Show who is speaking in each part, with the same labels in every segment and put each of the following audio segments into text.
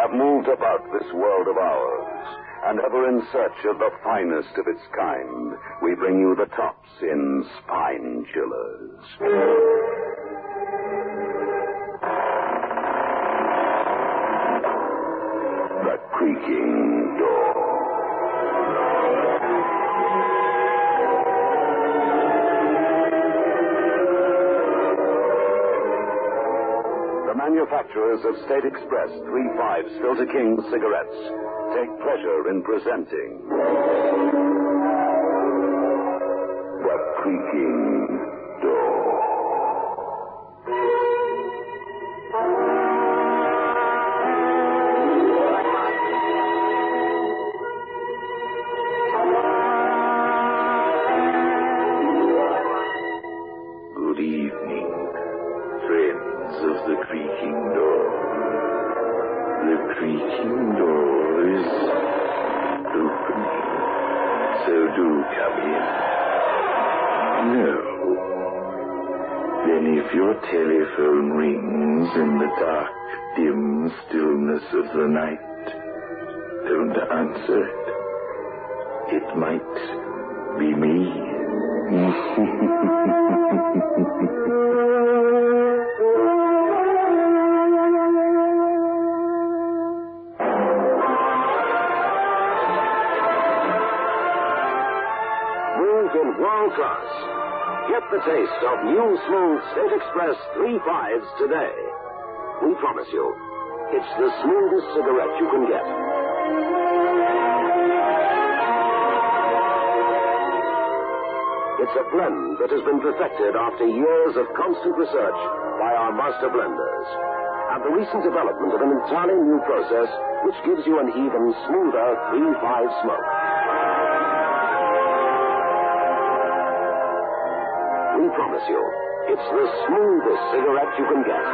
Speaker 1: have moved about this world of ours, and ever in search of the finest of its kind, we bring you the tops in spine chillers. The Creaking Door. Manufacturers of State Express 3.5 Filter King cigarettes take pleasure in presenting The Creaking Door. Good evening, friends of the creaking door. The creaking door is opening, so do come in. No. Then if your telephone rings in the dark, dim stillness of the night, don't answer it. It might be me. World class. Get the taste of new smooth State Express 3.5s today. We promise you, it's the smoothest cigarette you can get. It's a blend that has been perfected after years of constant research by our master blenders, and the recent development of an entirely new process which gives you an even smoother 3.5 smoke. We promise you, it's the smoothest cigarette you can get.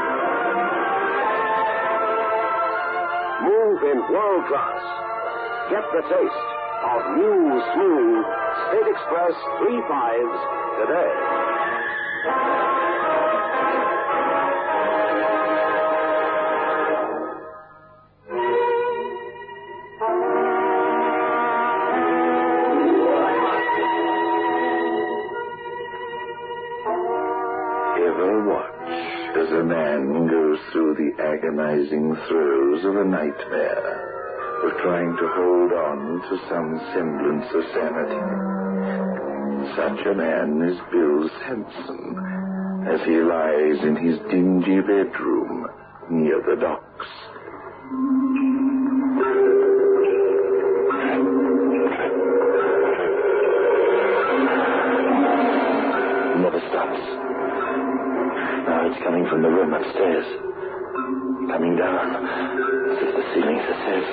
Speaker 1: Move in world class. Get the taste of new, smooth State Express 3.5s today. As a man goes through the agonizing throes of a nightmare, of trying to hold on to some semblance of sanity. Such a man is Bill Sanson, as he lies in his dingy bedroom near the docks. It never stops. Now it's coming from the room upstairs. Coming down. As if the ceiling says,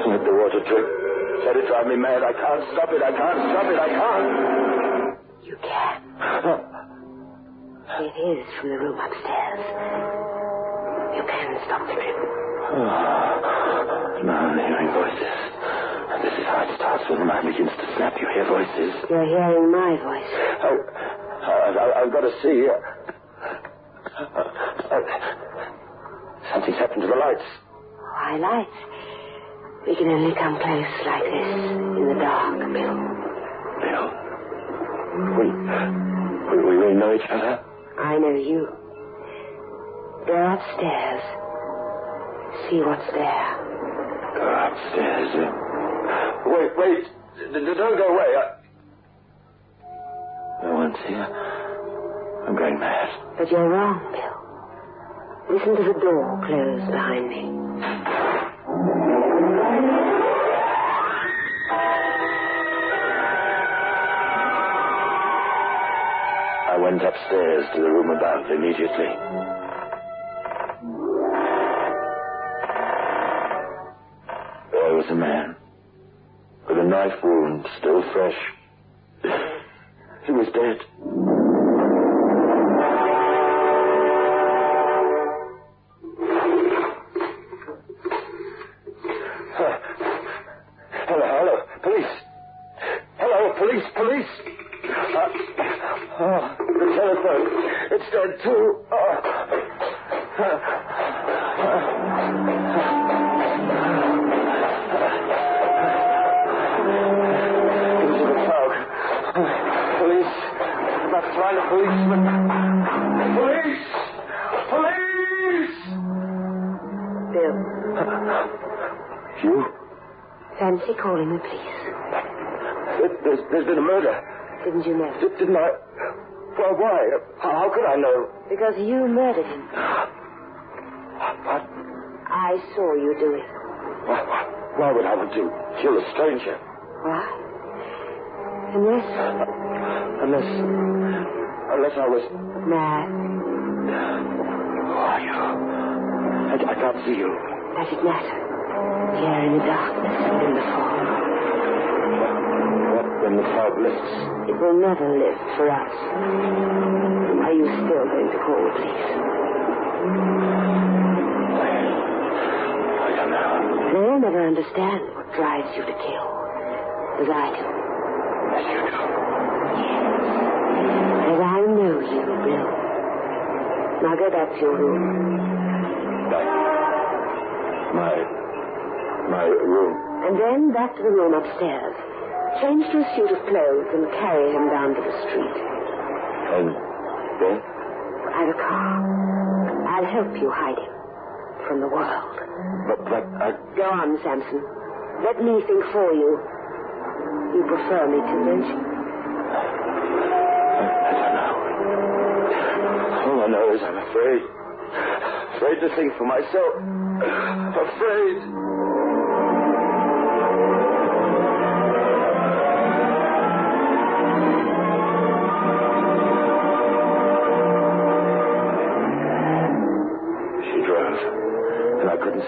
Speaker 1: let the water drip. Let it drive me mad. I can't stop it. I can't stop it. I can't.
Speaker 2: You can. It is from the room upstairs. You can stop the drip.
Speaker 1: Now I'm hearing voices. And this is how it starts when the mind begins to snap. You hear voices.
Speaker 2: You're hearing my voice.
Speaker 1: I've got to see. Something's happened to the lights.
Speaker 2: Why lights? We can only come close like this in the dark, Bill.
Speaker 1: Bill? We know each other?
Speaker 2: I know you. Go upstairs. See what's there.
Speaker 1: Go upstairs. Wait. Don't go away. No one's here. I'm going mad.
Speaker 2: But you're wrong, Bill. Listen to the door close behind me.
Speaker 1: I went upstairs to the room above immediately. There was a man with a knife wound still fresh. He was dead. Police! The telephone. It's dead too.
Speaker 2: Bill.
Speaker 1: You?
Speaker 2: Fancy calling the police.
Speaker 1: There's been a murder.
Speaker 2: Didn't you know?
Speaker 1: Didn't I? Well, why? How could I know?
Speaker 2: Because you murdered him.
Speaker 1: What?
Speaker 2: I saw you do it.
Speaker 1: Why would I want to kill a stranger?
Speaker 2: Why?
Speaker 1: Unless I was...
Speaker 2: Mad.
Speaker 1: Who are you? I can't see you.
Speaker 2: Does it matter? Here in the darkness, in the fog.
Speaker 1: What when the fog lifts?
Speaker 2: It will never lift for us. Are you still going to call the police?
Speaker 1: I don't know.
Speaker 2: They'll never understand what drives you to kill. As I do.
Speaker 1: As you do?
Speaker 2: Yes. As I know you, Bill. Now go back to your room.
Speaker 1: My room.
Speaker 2: And then back to the room upstairs. Change to a suit of clothes and carry him down to the street.
Speaker 1: And then?
Speaker 2: I've a car. I'll help you hide him from the world.
Speaker 1: But I...
Speaker 2: Go on, Samson. Let me think for you. You prefer me to, don't you?
Speaker 1: I don't know. All I know is I'm afraid. Afraid to think for myself. Afraid.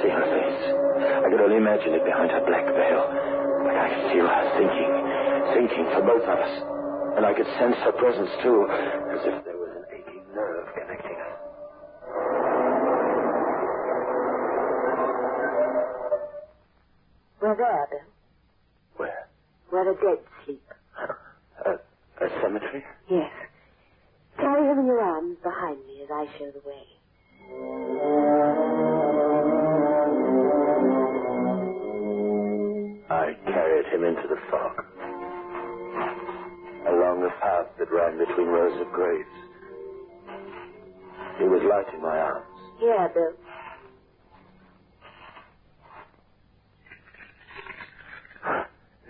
Speaker 1: See her face. I could only imagine it behind her black veil. But I could feel her thinking for both of us. And I could sense her presence too, as if there was an aching nerve connecting us.
Speaker 2: We're there, Bill.
Speaker 1: Where?
Speaker 2: Where the dead sleep.
Speaker 1: A cemetery?
Speaker 2: Yes. Carry him in your arms behind me as I show the way.
Speaker 1: I carried him into the fog, along the path that ran between rows of graves. He was light in my arms.
Speaker 2: Here, Bill.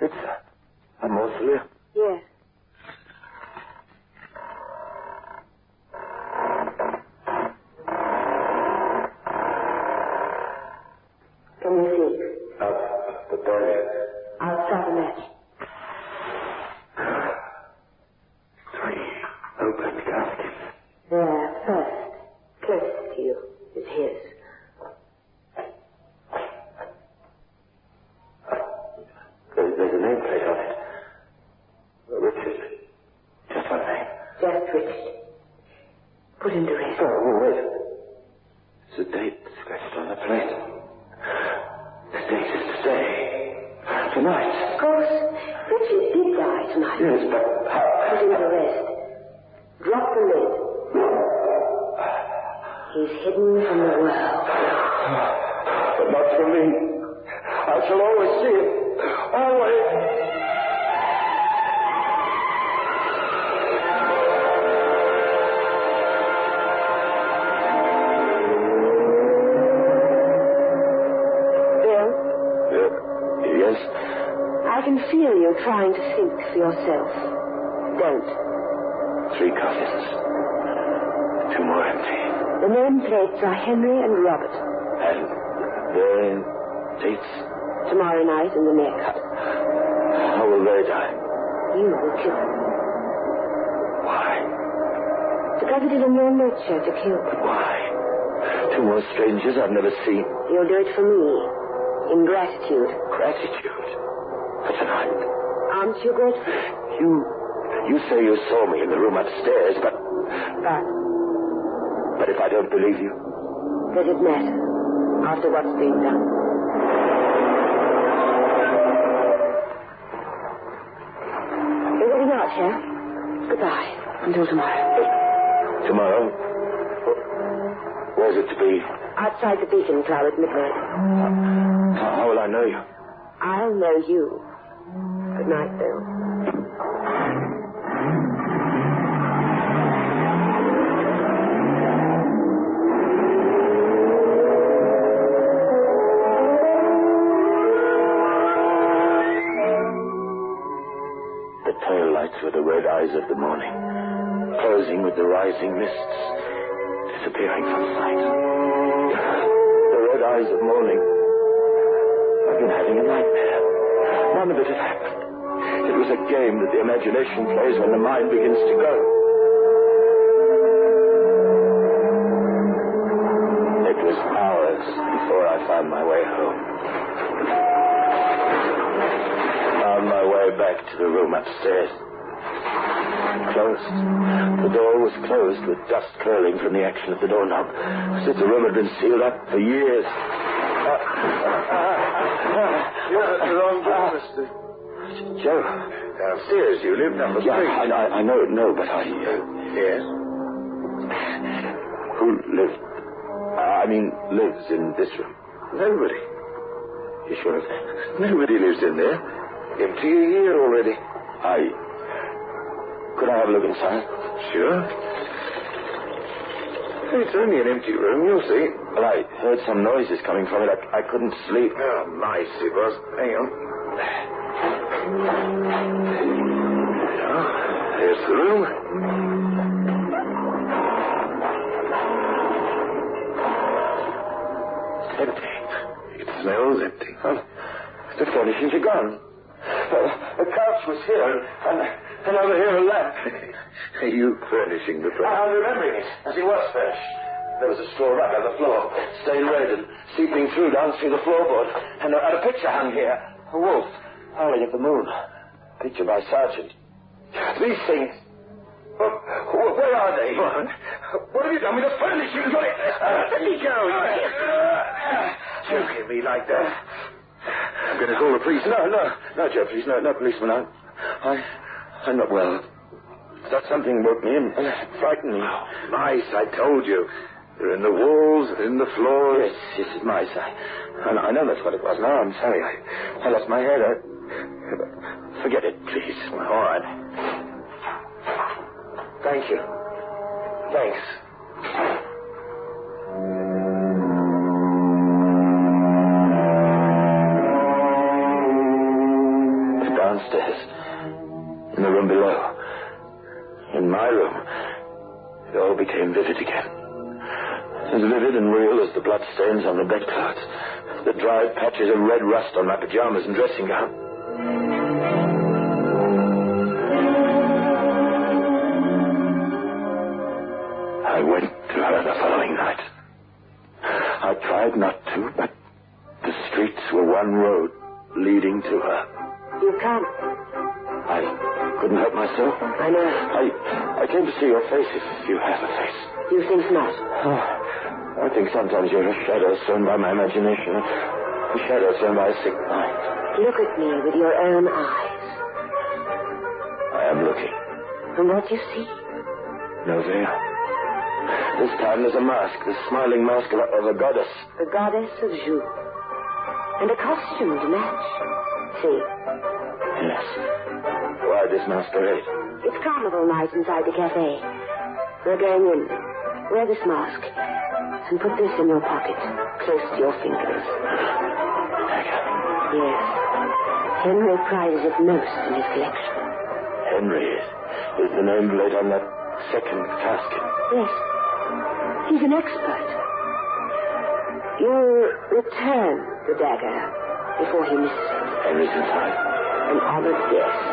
Speaker 1: It's a mausoleum.
Speaker 2: Yes. Can you see?
Speaker 1: The burial.
Speaker 2: I'll strike a match.
Speaker 1: 3 open caskets.
Speaker 2: There, first, closest to you, is his.
Speaker 1: There's a nameplate on it. Richard. Just one name.
Speaker 2: Just Richard. Put him to rest.
Speaker 1: Oh, wait. It's a date scratched on the plate. The date is today. Tonight.
Speaker 2: Of course, Richard did die tonight.
Speaker 1: Yes, but how?
Speaker 2: Put him to rest. Drop the lid. He's hidden from the world.
Speaker 1: But not from me. I shall always see him. Always. Yes?
Speaker 2: I can feel you trying to think for yourself. Don't.
Speaker 1: 3 coffins. 2 more empty.
Speaker 2: The nameplates are Henry and Robert.
Speaker 1: And their dates?
Speaker 2: Tomorrow night and the next.
Speaker 1: How will they die?
Speaker 2: You will kill them.
Speaker 1: Why?
Speaker 2: Because it is in your nature to kill.
Speaker 1: But why? 2 more strangers I've never seen.
Speaker 2: You'll do it for me. In gratitude.
Speaker 1: Gratitude? For tonight?
Speaker 2: Aren't you grateful?
Speaker 1: You say you saw me in the room upstairs, but if I don't believe you?
Speaker 2: Does it matter? After what's been done. You're getting out here. Goodbye. Until tomorrow.
Speaker 1: Tomorrow? Where's it to be?
Speaker 2: Outside the Beacon Club at midnight.
Speaker 1: How will I know you?
Speaker 2: I'll know you. Good night, Bill.
Speaker 1: eyes of the morning, closing with the rising mists, disappearing from sight. The red eyes of morning. I've been having a nightmare. None of it had happened. It was a game that the imagination plays when the mind begins to go. It was hours before I found my way home. Found my way back to the room upstairs. Closed. The door was closed with dust curling from the action of the doorknob, as if the room had been sealed up for years.
Speaker 3: You're at the wrong door, Mr.
Speaker 1: Joe.
Speaker 3: Downstairs, you live number 3.
Speaker 1: I know, but I...
Speaker 3: Yes?
Speaker 1: Who lives in this room?
Speaker 3: Nobody.
Speaker 1: You sure of that?
Speaker 3: Nobody lives in there. Empty a year already.
Speaker 1: Could I have a look inside?
Speaker 3: Sure. It's only an empty room, you'll see.
Speaker 1: Well, I heard some noises coming from it. I couldn't sleep.
Speaker 3: Oh, nice it was. Hang on. There's the room.
Speaker 1: It's empty.
Speaker 3: It smells empty.
Speaker 1: Oh, the furnishings are gone. The couch was here, and over here a lamp.
Speaker 3: Are you furnishing the place?
Speaker 1: I'm remembering it as it was furnished. There was a straw rug on the floor, stained red and seeping through down through the floorboard, and a picture hung here. A wolf howling at the moon. Picture by Sargent. These things. Where are they? What have you done with the furnishings? Let me go.
Speaker 3: Joking me like that. I'm going to call the police.
Speaker 1: No, Joe, please, no, policeman. I'm not well. That something woke me and frightened me.
Speaker 3: Oh, mice, I told you. They're in the walls and in the floor.
Speaker 1: Yes, it's mice. I know that's what it was. No, I'm sorry. I lost my head. Forget it, please.
Speaker 3: All right.
Speaker 1: Thank you. Thanks. Downstairs. In the room below. In my room. It all became vivid again. As vivid and real as the bloodstains on the bedclothes. The dried patches of red rust on my pajamas and dressing gown. I went to her the following night. I tried not to, but the streets were one road leading to her.
Speaker 2: You come.
Speaker 1: I couldn't help myself.
Speaker 2: I know.
Speaker 1: I came to see your face, if you have a face.
Speaker 2: You think not?
Speaker 1: I think sometimes you're a shadow thrown by my imagination. A shadow thrown by a sick mind.
Speaker 2: Look at me with your own eyes.
Speaker 1: I am looking.
Speaker 2: And what do you see?
Speaker 1: No veil. This time there's a mask, the smiling mask of a goddess.
Speaker 2: The goddess of Ju. And a costume to match. See?
Speaker 1: Yes. Why this masquerade?
Speaker 2: It's carnival night inside the cafe. We're going in. Wear this mask. And put this in your pocket, close to your fingers. Yes. Henry prizes it most in his collection.
Speaker 1: Henry is the nameplate on that second casket.
Speaker 2: Yes. He's an expert. You'll return the dagger before he misses it.
Speaker 1: Henry's inside.
Speaker 2: An honored guest.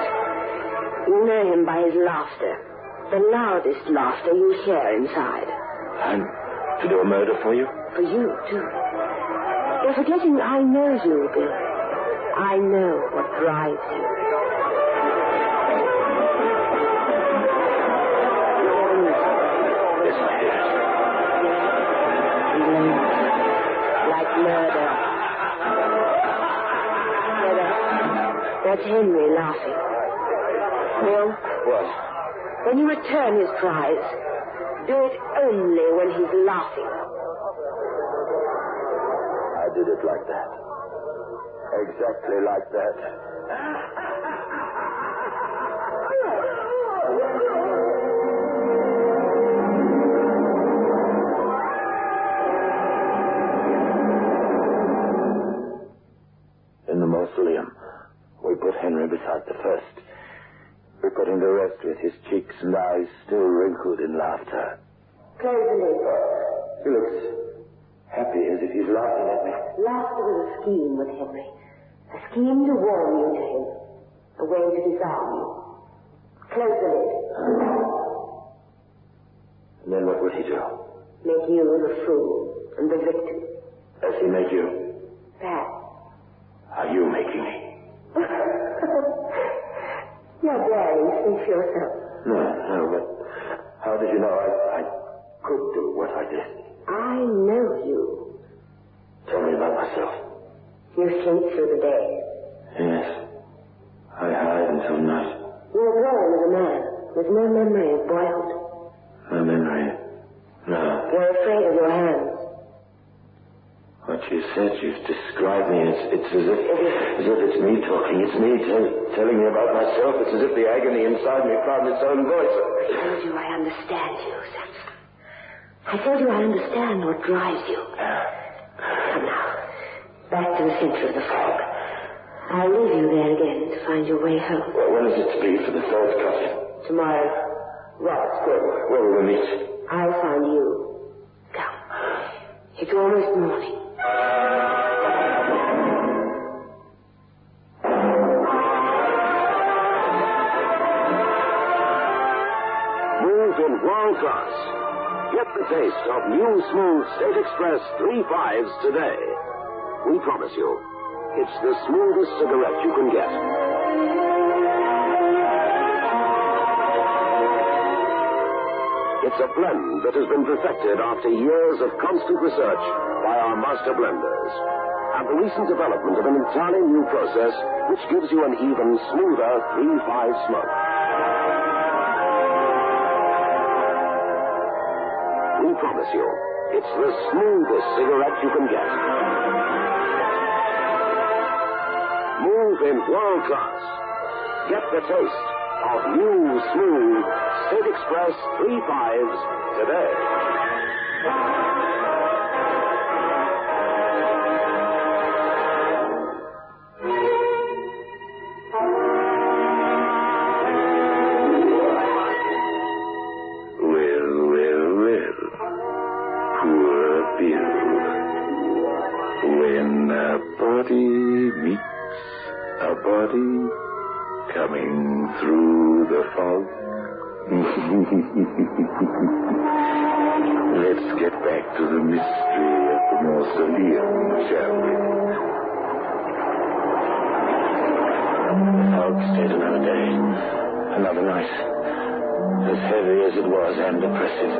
Speaker 2: You know him by his laughter. The loudest laughter you hear inside.
Speaker 1: I'm to do a murder for you?
Speaker 2: For you, too. You're forgetting I know you, Bill. I know what drives you.
Speaker 1: Yes, I hear it.
Speaker 2: Like murder. That's Henry laughing. Bill?
Speaker 1: What?
Speaker 2: When you return his prize, do it only when he's laughing.
Speaker 1: I did it like that. Exactly like that. In the Mausoleum, we put Henry beside the first. reporting the rest with his cheeks and eyes still wrinkled in laughter.
Speaker 2: Close the lid.
Speaker 1: He looks happy, as if he's laughing at me.
Speaker 2: Laughter was a scheme with Henry. A scheme to warm you to him. A way to disarm you. Close the lid.
Speaker 1: And then what would he do?
Speaker 2: Make you the fool and the victim.
Speaker 1: As he made you?
Speaker 2: Perhaps.
Speaker 1: Are you making me?
Speaker 2: You're daring to think for yourself.
Speaker 1: No, but how did you know I could do what I did?
Speaker 2: I know you.
Speaker 1: Tell me about myself.
Speaker 2: You sleep through the day.
Speaker 1: Yes. I hide until night.
Speaker 2: You were born as a man, with no memory of boyhood.
Speaker 1: No memory. No.
Speaker 2: You're afraid of your hands.
Speaker 1: What you said, you've described me. It's as if it's me talking. It's me telling me about myself. It's as if the agony inside me found its own voice.
Speaker 2: I told you I understand you, Samson. I told you I understand what drives you. Come now, back to the center of the fog. I'll leave you there again to find your way home.
Speaker 1: Well, when is it to be for the third coffin?
Speaker 2: Tomorrow. Robert's good.
Speaker 1: Where will we meet?
Speaker 2: I'll find you. Come. It's almost morning.
Speaker 4: Move in world class. Get the taste of new smooth State Express 3.5s today. We promise you, it's the smoothest cigarette you can get. It's a blend that has been perfected after years of constant research by our master blenders. And the recent development of an entirely new process which gives you an even smoother 3.5 smoke. We promise you, it's the smoothest cigarette you can get. Move in world class. Get the taste of new, smooth State Express 3.5s today.
Speaker 1: Well. Poor Bill. When a body meets a body coming through the fog. Let's get back to the mystery of the Mausoleum, shall we? The fog stayed another day, another night. As heavy as it was and oppressive.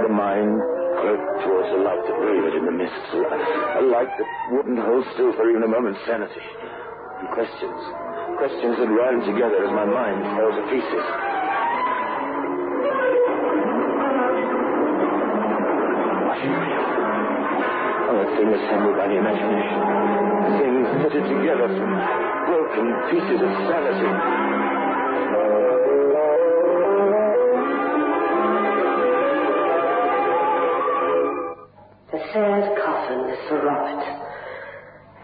Speaker 1: The mind groped towards a light that wavered in the mists, a light that wouldn't hold still for even a moment's sanity. And questions that ran together as my mind fell to pieces. What is real? Oh, a thing assembled by the imagination. A thing fitted together from broken pieces of sanity.
Speaker 2: The third coffin is for Robert.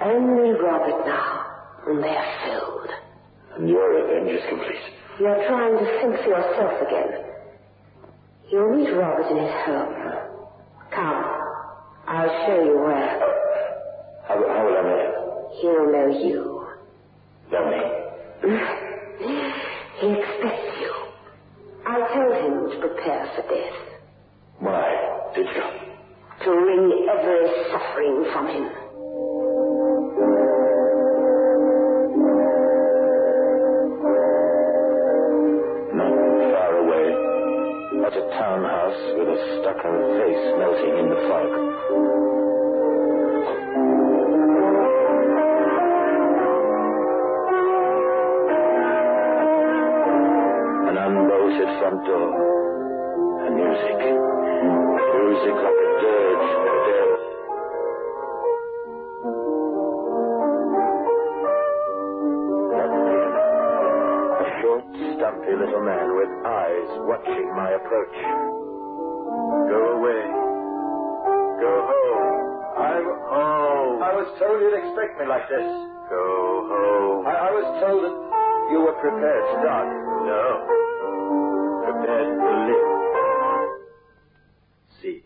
Speaker 2: Only Robert now, and they're filled.
Speaker 1: And your revenge is complete.
Speaker 2: You're trying to think for yourself again. You'll meet Robert in his home. Come, I'll show you where.
Speaker 1: How will I know him?
Speaker 2: He'll know you.
Speaker 1: Know me?
Speaker 2: He expects you. I told him to prepare for death.
Speaker 1: Why did you?
Speaker 2: To wring every suffering from him.
Speaker 1: Not far away, at a townhouse with a stucco face melting in the fog. An unbolted front door, and music like a dirge of the dead. A short, stumpy little man with eyes watching my approach. Go away. Go home. I'm home. I was told you'd expect me like this. Go home. I was told that
Speaker 3: You were prepared to die? No. Prepared to live. See.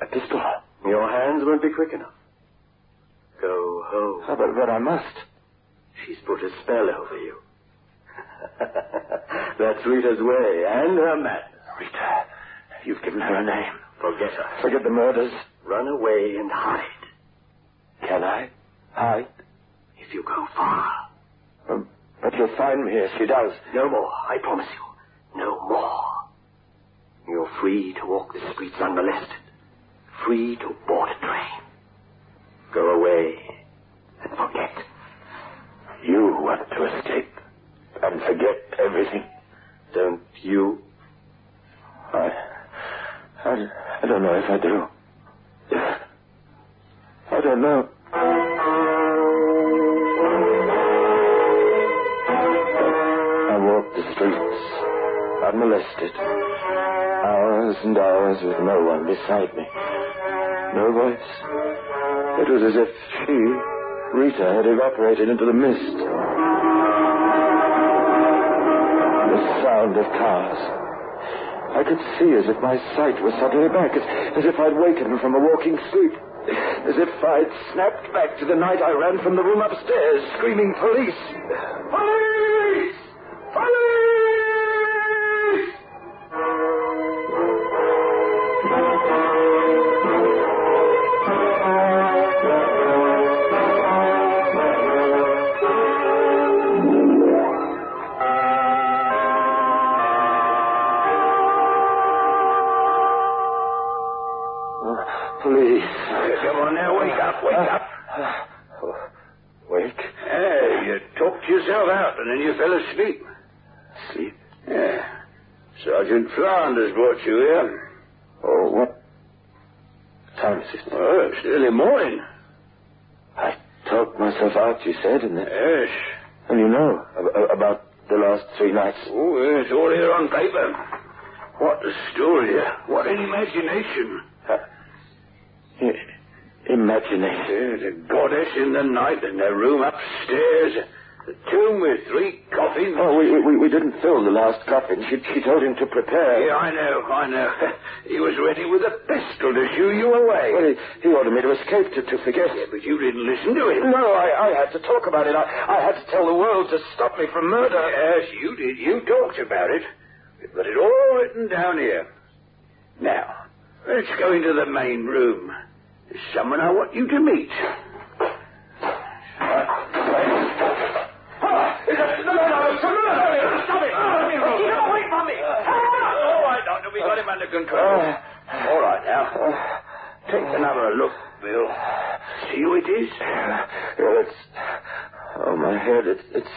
Speaker 1: A pistol.
Speaker 3: Your hands won't be quick enough. Go home.
Speaker 1: Oh, but I must.
Speaker 3: She's put a spell over you. That's Rita's way, and her madness.
Speaker 1: Rita, you've given her a name.
Speaker 3: Forget her.
Speaker 1: Forget the murders.
Speaker 3: Run away and hide.
Speaker 1: Can I hide?
Speaker 3: If you go far.
Speaker 1: But you'll find me if she does.
Speaker 3: No more, I promise you. No more. You're free to walk the streets unmolested. Free to board a train. Go away and forget.
Speaker 1: You want to escape and forget everything.
Speaker 3: Don't you?
Speaker 1: I don't know if I do. I don't know. I walked the streets, unmolested. Hours and hours with no one beside me. No voice. It was as if she, Rita, had evaporated into the mist. The sound of cars. I could see as if my sight was suddenly back, as if I'd wakened from a walking sleep. As if I'd snapped back to the night I ran from the room upstairs, screaming, "Police! Police! Police!" Police.
Speaker 3: Come on now, wake up, wake up.
Speaker 1: Wake?
Speaker 3: Hey, you talked yourself out and then you fell asleep.
Speaker 1: Sleep?
Speaker 3: Yeah. Sergeant Flanders brought you here.
Speaker 1: Oh, what time is it?
Speaker 3: Oh, it's early morning.
Speaker 1: I talked myself out, you said, and
Speaker 3: Yes.
Speaker 1: and you know about the last 3 nights.
Speaker 3: Oh, it's all here on paper. What a story. What an imagination.
Speaker 1: Imagination.
Speaker 3: The goddess in the night in their room upstairs. The tomb with 3 coffins.
Speaker 1: Oh, we didn't fill the last coffin. She told him to prepare.
Speaker 3: Yeah, I know. He was ready with a pistol to shoo you away.
Speaker 1: Well, he ordered me to escape, to forget.
Speaker 3: Yeah, but you didn't listen to him.
Speaker 1: No, I had to talk about it. I had to tell the world to stop me from murder.
Speaker 3: Yes, you did. You talked about it. We've got it all written down here. Now, let's go into the main room. There's someone I want you to meet. Stop it! Keep him away from me! All right, Doctor, we got him under control. All right, now. Take another look, Bill. See who it is?
Speaker 1: Well, it's... Oh, my head, it's...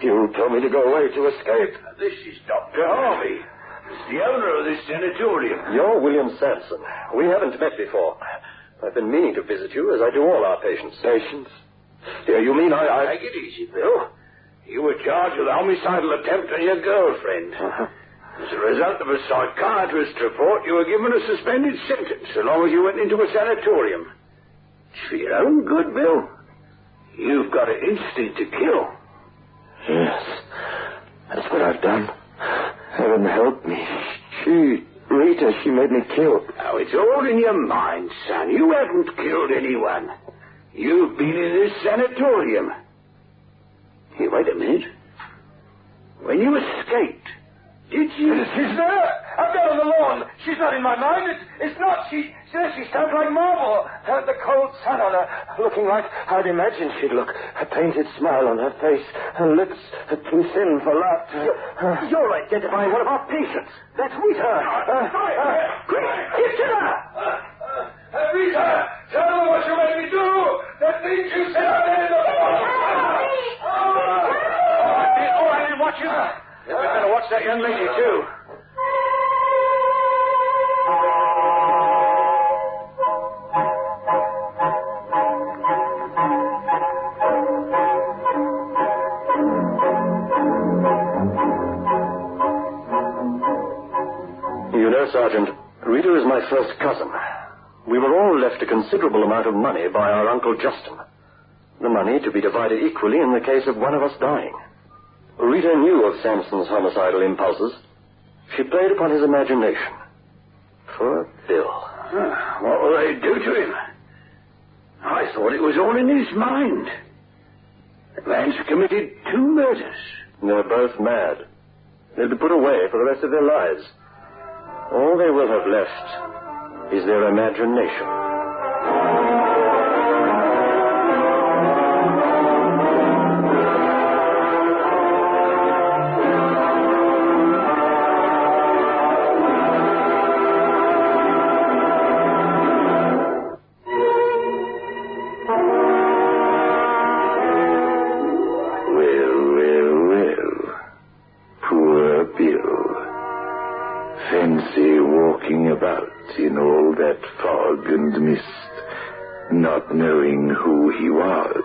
Speaker 1: You told me to go away to escape.
Speaker 3: This is Dr. Harvey. He's the owner of this sanatorium.
Speaker 4: You're William Sampson. We haven't met before. I've been meaning to visit you, as I do all our patients.
Speaker 1: Patients? Yeah, you mean I...
Speaker 3: Take it easy, Bill. You were charged with a homicidal attempt on your girlfriend. As a result of a psychiatrist's report, you were given a suspended sentence so long as you went into a sanatorium. It's for your own good, Bill. You've got an instinct to kill.
Speaker 1: Yes, that's what I've done. Heaven help me. Rita, she made me kill.
Speaker 3: Now, it's all in your mind, son. You haven't killed anyone. You've been in this sanatorium. Here, wait a minute. When you escaped, did you...
Speaker 1: She's there! Up there on the lawn. She's not in my mind. It's not. She stands like marble. The cold sun on her, looking like I'd imagined she'd look. A painted smile on her face. Her lips are too thin for laughter. You're identifying one of our patients. That's Rita.
Speaker 3: Quick, get to her!
Speaker 1: Rita, tell her what you made me do. That thing you said I made in the
Speaker 3: All right, then watch you. We better watch that young lady, too.
Speaker 4: You know, Sergeant, Rita is my first cousin. We were all left a considerable amount of money by our Uncle Justin.
Speaker 5: The money to be divided equally in the case of one of us dying. Rita knew of Sampson's homicidal impulses. She played upon his imagination. Poor Bill.
Speaker 3: What will they do to him? I thought it was all in his mind. The man's committed 2 murders.
Speaker 5: They're both mad. They'll be put away for the rest of their lives. All they will have left is their imagination.
Speaker 1: Fancy walking about in all that fog and mist, not knowing who he was,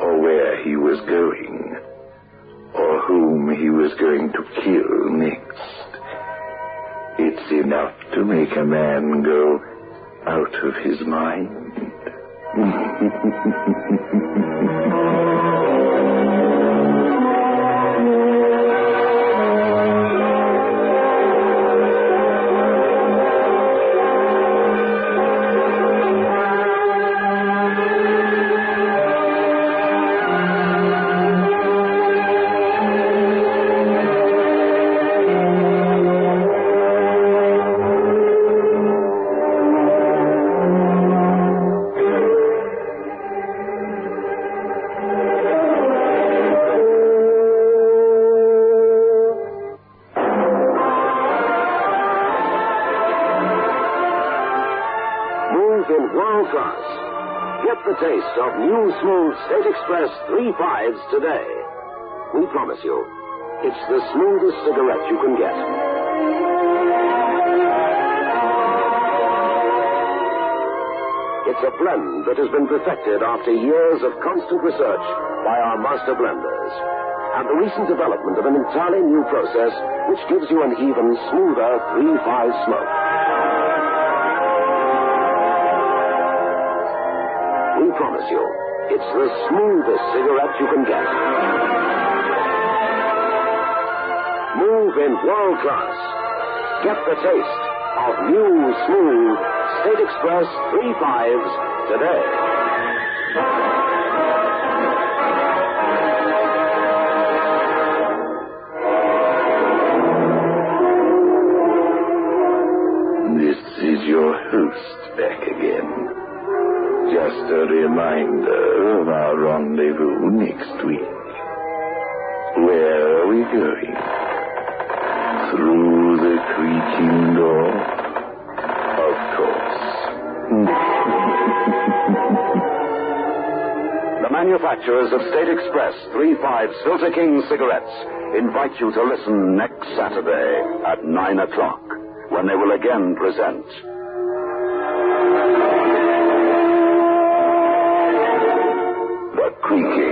Speaker 1: or where he was going, or whom he was going to kill next. It's enough to make a man go out of his mind.
Speaker 4: In world class. Get the taste of new smooth State Express 3.5s today. We promise you, it's the smoothest cigarette you can get. It's a blend that has been perfected after years of constant research by our master blenders, and the recent development of an entirely new process which gives you an even smoother 3.5 smoke. We promise you, it's the smoothest cigarette you can get. Move in world class. Get the taste of new, smooth State Express 3.5s today.
Speaker 1: This is your host back again. Just a reminder of our rendezvous next week. Where are we going? Through the creaking door? Of course.
Speaker 4: The manufacturers of State Express 3.5 Filter King cigarettes invite you to listen next Saturday at 9 o'clock, when they will again present
Speaker 1: Creaking.